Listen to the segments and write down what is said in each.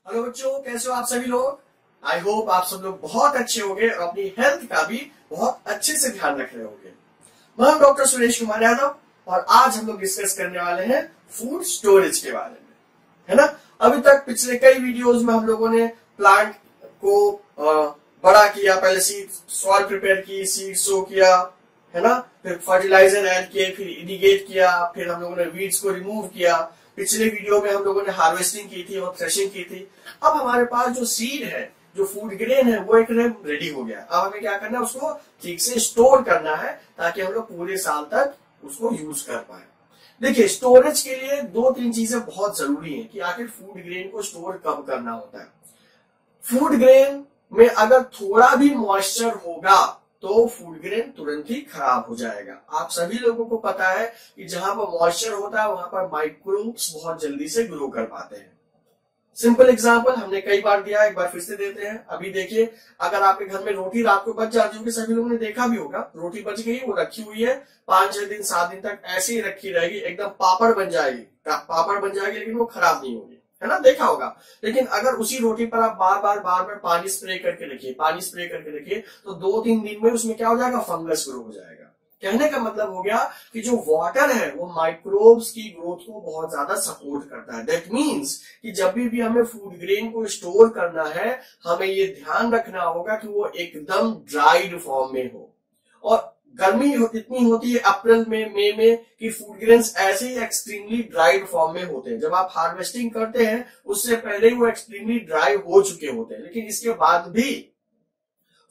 Hello बच्चों, कैसे हो आप सभी लोग। आई होप आप सब लोग बहुत अच्छे होंगे और अपनी हेल्थ का भी बहुत अच्छे से ध्यान रख रहे होंगे। मैं हूं डॉक्टर सुरेश कुमार यादव और आज हम लोग डिस्कस करने वाले हैं फूड स्टोरेज के बारे में, है ना। अभी तक पिछले कई वीडियोस में हम लोगों ने प्लांट को बड़ा किया, पहले सीड सॉइल प्रिपेयर की, सीड सो किया, है ना, फिर फर्टिलाइजर ऐड किए, फिर इरिगेट किया, फिर हम लोगों ने वीड्स को रिमूव किया। पिछले वीडियो में हम लोगों ने हार्वेस्टिंग की थी और थ्रेशिंग की थी। अब हमारे पास जो सीड है, जो फूड ग्रेन है, वो एकदम रेडी हो गया। अब हमें क्या करना है, उसको ठीक से स्टोर करना है ताकि हम लोग पूरे साल तक उसको यूज कर पाए। देखिए, स्टोरेज के लिए दो तीन चीजें बहुत जरूरी है कि आखिर फूड ग्रेन को स्टोर कब करना होता है। फूड ग्रेन में अगर थोड़ा भी मॉइस्चर होगा तो फूड ग्रेन तुरंत ही खराब हो जाएगा। आप सभी लोगों को पता है कि जहां पर मॉइस्चर होता है वहां पर माइक्रोब्स बहुत जल्दी से ग्रो कर पाते हैं। सिंपल एग्जांपल हमने कई बार दिया, एक बार फिर से देते हैं। अभी देखिए, अगर आपके घर में रोटी रात को बच जाती होगी, सभी लोगों ने देखा भी होगा, रोटी बच गई, वो रखी हुई है 5-6 दिन 7 दिन तक ऐसे ही रखी रहेगी, एकदम पापड़ बन जाएगी, लेकिन वो खराब नहीं होगी, है ना, देखा होगा। लेकिन अगर उसी रोटी पर आप बार बार पानी स्प्रे करके रखिए तो 2-3 दिन में उसमें क्या हो जाएगा, फंगस ग्रो हो जाएगा। कहने का मतलब हो गया कि जो वाटर है वो माइक्रोब्स की ग्रोथ को बहुत ज्यादा सपोर्ट करता है। दैट मीन्स कि जब भी हमें फूड ग्रेन को स्टोर करना है, हमें ये ध्यान रखना होगा कि वो एकदम ड्राइड फॉर्म में हो। और गर्मी इतनी होती है अप्रैल में, मई में, कि फूड ग्रेन्स ऐसे ही एक्सट्रीमली ड्राइड फॉर्म में होते हैं। जब आप हार्वेस्टिंग करते हैं उससे पहले ही वो एक्सट्रीमली ड्राई हो चुके होते हैं, लेकिन इसके बाद भी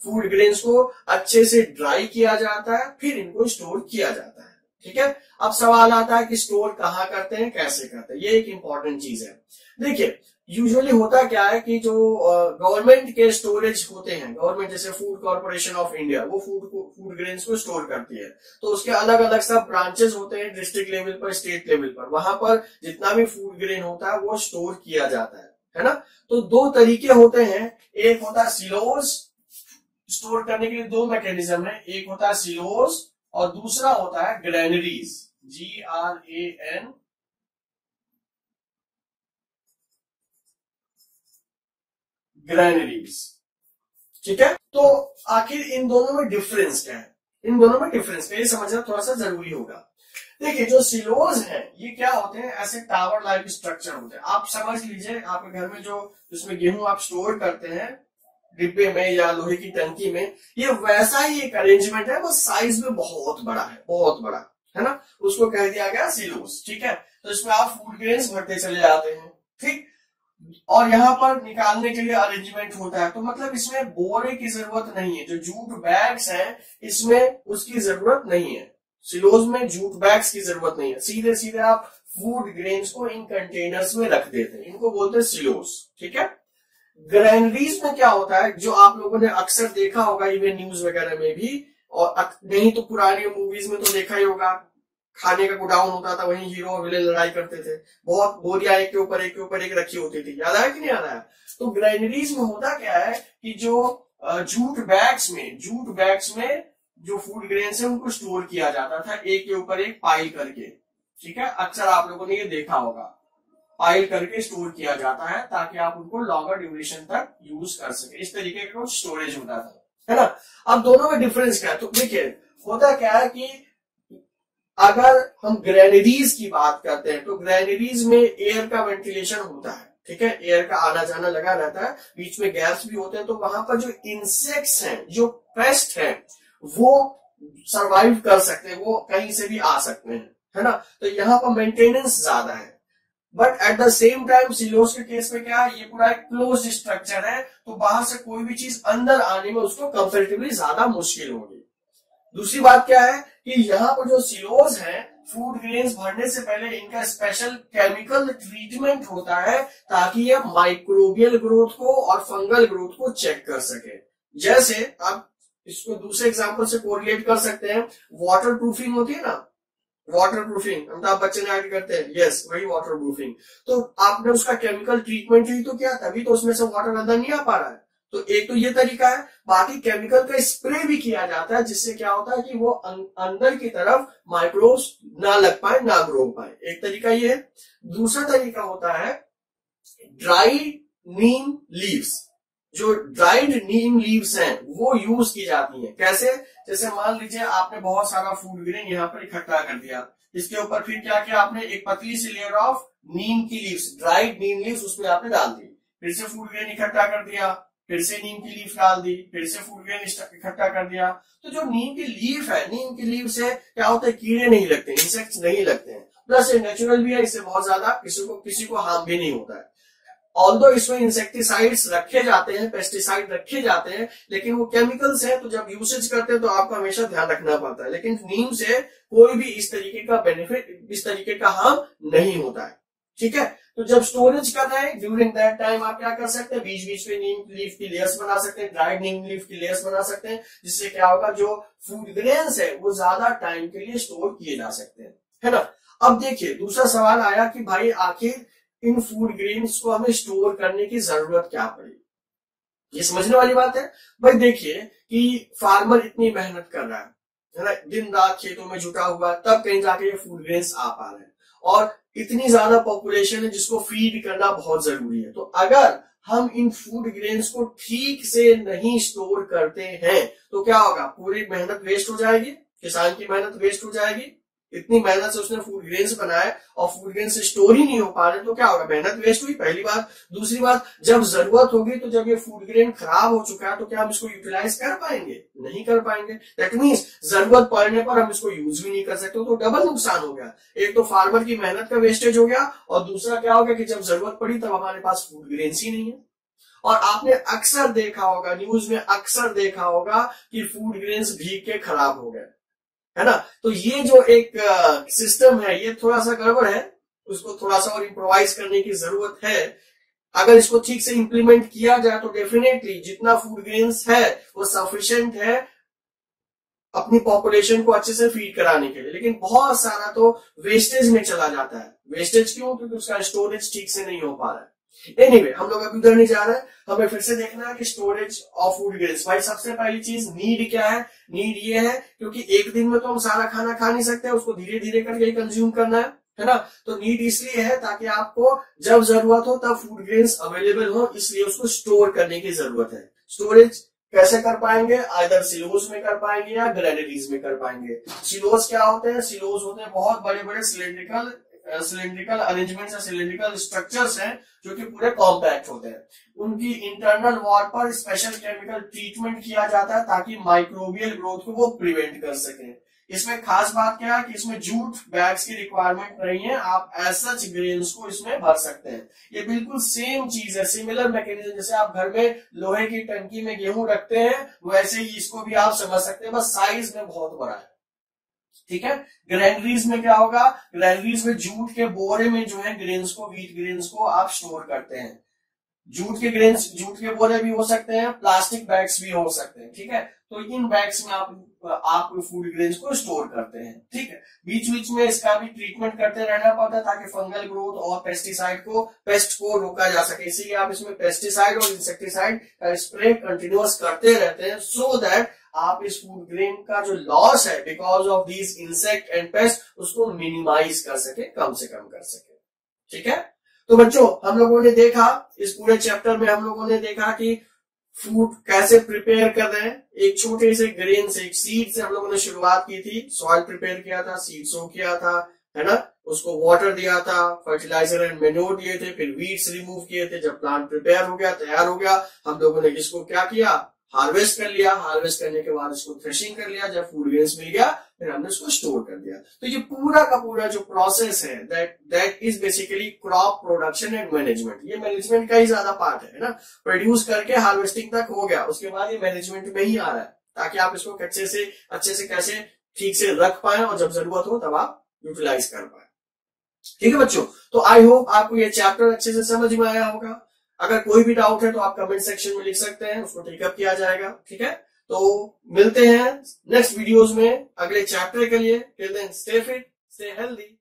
फूड ग्रेन्स को अच्छे से ड्राई किया जाता है, फिर इनको स्टोर किया जाता है। ठीक है, अब सवाल आता है कि स्टोर कहाँ करते हैं, कैसे करते हैं। ये एक इंपॉर्टेंट चीज है। देखिए, यूजुअली होता क्या है कि जो गवर्नमेंट के स्टोरेज होते हैं, गवर्नमेंट जैसे फूड कॉर्पोरेशन ऑफ इंडिया, वो फूड ग्रेन्स को स्टोर करती है। तो उसके अलग अलग सब ब्रांचेस होते हैं, डिस्ट्रिक्ट लेवल पर, स्टेट लेवल पर। वहां पर जितना भी फूड ग्रेन होता है वो स्टोर किया जाता है ना। तो दो तरीके होते हैं, एक होता है सिलोज। स्टोर करने के लिए दो मैकेनिज्म है, एक होता है सिलोज और दूसरा होता है ग्रैनरीज, GRAN, ग्रैनरीज। ठीक है, तो आखिर इन दोनों में डिफरेंस क्या है, ये समझना थोड़ा सा जरूरी होगा। देखिए, जो सिलोज है ये क्या होते हैं, ऐसे टावर लाइक स्ट्रक्चर होते हैं। आप समझ लीजिए, आपके घर में जो जिसमें गेहूं आप स्टोर करते हैं डिब्बे में या लोहे की टंकी में, ये वैसा ही एक अरेंजमेंट है, वो साइज में बहुत बड़ा है ना, उसको कह दिया गया सिलोस। ठीक है, तो इसमें आप फूड ग्रेन्स भरते चले जाते हैं, ठीक, और यहाँ पर निकालने के लिए अरेंजमेंट होता है। तो मतलब इसमें बोरे की जरूरत नहीं है, जो जूट बैग्स हैं इसमें उसकी जरूरत नहीं है। सिलोज में जूट बैग्स की जरूरत नहीं है, सीधे सीधे आप फूड ग्रेन्स को इन कंटेनर्स में रख देते हैं, इनको बोलते हैं सिलोज। ठीक है, ग्रैनरीज में क्या होता है, जो आप लोगों ने अक्सर देखा होगा इवन न्यूज वगैरह में भी, और नहीं तो पुरानी मूवीज में तो देखा ही होगा, खाने का गोडाउन होता था, वहीं हीरो और विलेन लड़ाई करते थे, बहुत बोरियां एक के ऊपर एक रखी होती थी। याद आया कि नहीं याद आया। तो ग्रैनरीज में होता क्या है कि जो जूट बैग्स में जो फूड ग्रेन्स है उनको स्टोर किया जाता था, एक के ऊपर एक पाइल करके। ठीक है, अक्सर आप लोगों ने ये देखा होगा, पाइल करके स्टोर किया जाता है ताकि आप उनको लॉन्गर ड्यूरेशन तक यूज कर सके। इस तरीके का स्टोरेज होता था, है ना। अब दोनों में डिफरेंस क्या है, तो देखिए होता क्या है कि अगर हम ग्रैनरीज की बात करते हैं तो ग्रैनरीज में एयर का वेंटिलेशन होता है। ठीक है, एयर का आना जाना लगा रहता है, बीच में गैस भी होते हैं, तो वहां पर जो इंसेक्ट्स हैं, जो पेस्ट हैं, वो सरवाइव कर सकते हैं, वो कहीं से भी आ सकते हैं, है ना। तो यहाँ पर मेंटेनेंस ज्यादा है। But at the same time silos के केस में क्या है, ये पूरा एक क्लोज स्ट्रक्चर है, तो बाहर से कोई भी चीज अंदर आने में उसको कंपैरेटिवली ज्यादा मुश्किल होगी। दूसरी बात क्या है कि यहाँ पर जो सिलोज है, फूड ग्रेन्स भरने से पहले इनका स्पेशल केमिकल ट्रीटमेंट होता है ताकि ये माइक्रोबियल ग्रोथ को और फंगल ग्रोथ को चेक कर सके। जैसे आप इसको दूसरे एग्जाम्पल से कोरिलेट कर सकते हैं, वाटर प्रूफिंग होती है ना, वाटर प्रूफिंग अमिताभ बच्चन आगे करते हैं, यस वही वाटर प्रूफिंग। तो आपने उसका केमिकल ट्रीटमेंट ही तो किया, तभी तो उसमें से वाटर अंदर नहीं आ पा रहा है। तो एक तो ये तरीका है, बाकी केमिकल का स्प्रे भी किया जाता है, जिससे क्या होता है कि वो अंदर की तरफ माइक्रोब्स ना लग पाए, ना ग्रो पाए। एक तरीका ये है। दूसरा तरीका होता है ड्राई नीम लीव्स, जो ड्राइड नीम लीव्स हैं वो यूज की जाती हैं। कैसे? जैसे मान लीजिए आपने बहुत सारा फूड ग्रेन यहाँ पर इकट्ठा कर दिया, इसके ऊपर फिर क्या किया आपने, एक पतली सी लेयर ऑफ नीम की लीव्स, ड्राइड नीम लीव्स उसमें आपने डाल दी, फिर से फूड ग्रेन इकट्ठा कर दिया, फिर से नीम की लीफ डाल दी, फिर से फूड ग्रेन इकट्ठा कर दिया। तो जो नीम की लीफ है, नीम की लीफ से क्या होता है, कीड़े नहीं लगते, इंसेक्ट्स नहीं लगते हैं, प्लस ये नेचुरल भी है, इससे बहुत ज्यादा किसी को हार्म भी नहीं होता है। ऑल्दो इसमें इंसेक्टिसाइड्स रखे जाते हैं, पेस्टिसाइड रखे जाते हैं, लेकिन वो केमिकल्स हैं, तो जब यूसेज करते हैं तो आपको हमेशा ध्यान रखना पड़ता है। लेकिन नीम से कोई भी इस तरीके का बेनिफिट, इस तरीके का हार्म नहीं होता है। ठीक है, तो जब स्टोरेज कर रहे हैं ड्यूरिंग दैट टाइम आप क्या कर सकते हैं, बीच बीच में नीम लीफ की लेयर्स बना सकते हैं, ड्राइड नीम लीफ की लेयर्स बना सकते हैं, जिससे क्या होगा, जो फूड ग्रेन्स है वो ज्यादा टाइम के लिए स्टोर किए जा सकते हैं, है ना। अब देखिए दूसरा सवाल आया कि भाई आखिर इन फूड ग्रेन्स को हमें स्टोर करने की जरूरत क्या पड़ी। ये समझने वाली बात है। भाई देखिए कि फार्मर इतनी मेहनत कर रहा है ना, दिन रात खेतों में जुटा हुआ, तब कहीं जाके ये फूड ग्रेन्स आ पा रहे हैं, और इतनी ज्यादा पॉपुलेशन है जिसको फीड करना बहुत जरूरी है। तो अगर हम इन फूड ग्रेन्स को ठीक से नहीं स्टोर करते हैं तो क्या होगा, पूरी मेहनत वेस्ट हो जाएगी, किसान की मेहनत वेस्ट हो जाएगी। इतनी मेहनत से उसने फूड ग्रेन्स बनाए और फूड ग्रेन से स्टोर ही नहीं हो पा रहे तो क्या होगा, मेहनत वेस्ट हुई, पहली बात। दूसरी बात, जब जरूरत होगी तो जब ये फूड ग्रेन खराब हो चुका है तो क्या हम इसको यूटिलाइज कर पाएंगे, नहीं कर पाएंगे। दैट मीन्स जरूरत पड़ने पर हम इसको यूज भी नहीं कर सकते, तो डबल नुकसान हो गया। एक तो फार्मर की मेहनत का वेस्टेज हो गया, और दूसरा क्या होगा कि जब जरूरत पड़ी तब हमारे पास फूड ग्रेन्स ही नहीं है। और आपने अक्सर देखा होगा, न्यूज में अक्सर देखा होगा कि फूड ग्रेन्स भीग के खराब हो गए, है ना। तो ये जो एक सिस्टम है ये थोड़ा सा गड़बड़ है, उसको थोड़ा सा और इम्प्रोवाइज करने की जरूरत है। अगर इसको ठीक से इंप्लीमेंट किया जाए तो डेफिनेटली जितना फूड ग्रेन्स है वो सफिशिएंट है अपनी पॉपुलेशन को अच्छे से फीड कराने के लिए। लेकिन बहुत सारा तो वेस्टेज में चला जाता है। वेस्टेज क्यों? क्योंकि उसका स्टोरेज ठीक से नहीं हो पा रहा है। एनीवे, हम लोग अभी उधर नहीं जा रहे हैं, हमें फिर से देखना है कि स्टोरेज ऑफ फूड ग्रेन्स। भाई सबसे पहली चीज नीड क्या है, नीड ये है क्योंकि एक दिन में तो हम सारा खाना खा नहीं सकते, उसको धीरे धीरे करके कंज्यूम करना है ना। तो नीड इसलिए है ताकि आपको जब जरूरत हो तब फूड ग्रेन्स अवेलेबल हो, इसलिए उसको स्टोर करने की जरूरत है। स्टोरेज कैसे कर पाएंगे, आइदर सिलोज में कर पाएंगे या ग्रेनरीज में कर पाएंगे। सिलोज क्या होते हैं, सिलोज होते हैं बहुत बड़े बड़े सिलेंड्रिकल अरेंजमेंट्स या सिलेंड्रिकल स्ट्रक्चर्स हैं जो कि पूरे कॉम्पैक्ट होते हैं। उनकी इंटरनल वॉल पर स्पेशल केमिकल ट्रीटमेंट किया जाता है ताकि माइक्रोबियल ग्रोथ को वो प्रिवेंट कर सके। इसमें खास बात क्या है कि इसमें जूट बैग्स की रिक्वायरमेंट नहीं है, आप एज सच ग्रेन्स को इसमें भर सकते हैं। ये बिल्कुल सेम चीज है, सिमिलर मैकेनिज्म, जैसे आप घर में लोहे की टंकी में गेहूं रखते हैं वैसे ही इसको भी आप समझ सकते हैं, बस साइज में बहुत बड़ा है। ठीक है। ग्रेनरीज में क्या होगा, ग्रेनरीज में जूट के बोरे में जो है ग्रेन्स को, व्हीट ग्रेन्स को आप स्टोर करते हैं। जूट के बोरे भी हो सकते हैं, प्लास्टिक बैग्स भी हो सकते हैं। ठीक है, तो इन बैग्स में आप फूड ग्रेन्स को स्टोर करते हैं। ठीक है, बीच बीच में इसका भी ट्रीटमेंट करते रहना पड़ता है ताकि फंगल ग्रोथ और पेस्ट को रोका जा सके। इसीलिए आप इसमें पेस्टिसाइड और इंसेक्टिसाइड का स्प्रे कंटिन्यूअस करते रहते हैं, सो दैट आप इस फूड ग्रेन का जो लॉस है because of these insect and paste उसको मिनिमाइज कर सके, कम से कम कर सके। ठीक है, तो बच्चों हम लोगों ने देखा, इस पूरे चैप्टर में हम लोगों ने देखा कि फूड कैसे प्रिपेयर कर रहे हैं। एक छोटे से ग्रेन से, एक सीड से हम लोगों ने शुरुआत की थी, सॉइल प्रिपेयर किया था, सीड सो किया था, है ना, उसको वाटर दिया था, फर्टिलाइजर एंड मैन्योर दिए थे, फिर वीड्स रिमूव किए थे। जब प्लांट प्रिपेयर हो गया, तैयार हो गया, हम लोगों ने इसको क्या किया, हार्वेस्ट कर लिया। हार्वेस्ट करने के बाद इसको थ्रेशिंग कर लिया, जब फूड ग्रेन्स मिल गया फिर हमने इसको स्टोर कर दिया। तो ये पूरा का पूरा जो प्रोसेस है that is basically crop production and management. ये मैनेजमेंट का ही ज्यादा पार्ट है ना। प्रोड्यूस करके हार्वेस्टिंग तक हो गया, उसके बाद ये मैनेजमेंट में ही आ रहा है ताकि आप इसको अच्छे से कैसे ठीक से रख पाए और जब जरूरत हो तब आप यूटिलाइज कर पाए। ठीक है बच्चों, तो आई होप आपको ये चैप्टर अच्छे से समझ में आया होगा। अगर कोई भी डाउट है तो आप कमेंट सेक्शन में लिख सकते हैं, उसको टेकअप किया जाएगा। ठीक है, तो मिलते हैं नेक्स्ट वीडियोस में अगले चैप्टर के लिए। Till then stay fit, stay healthy.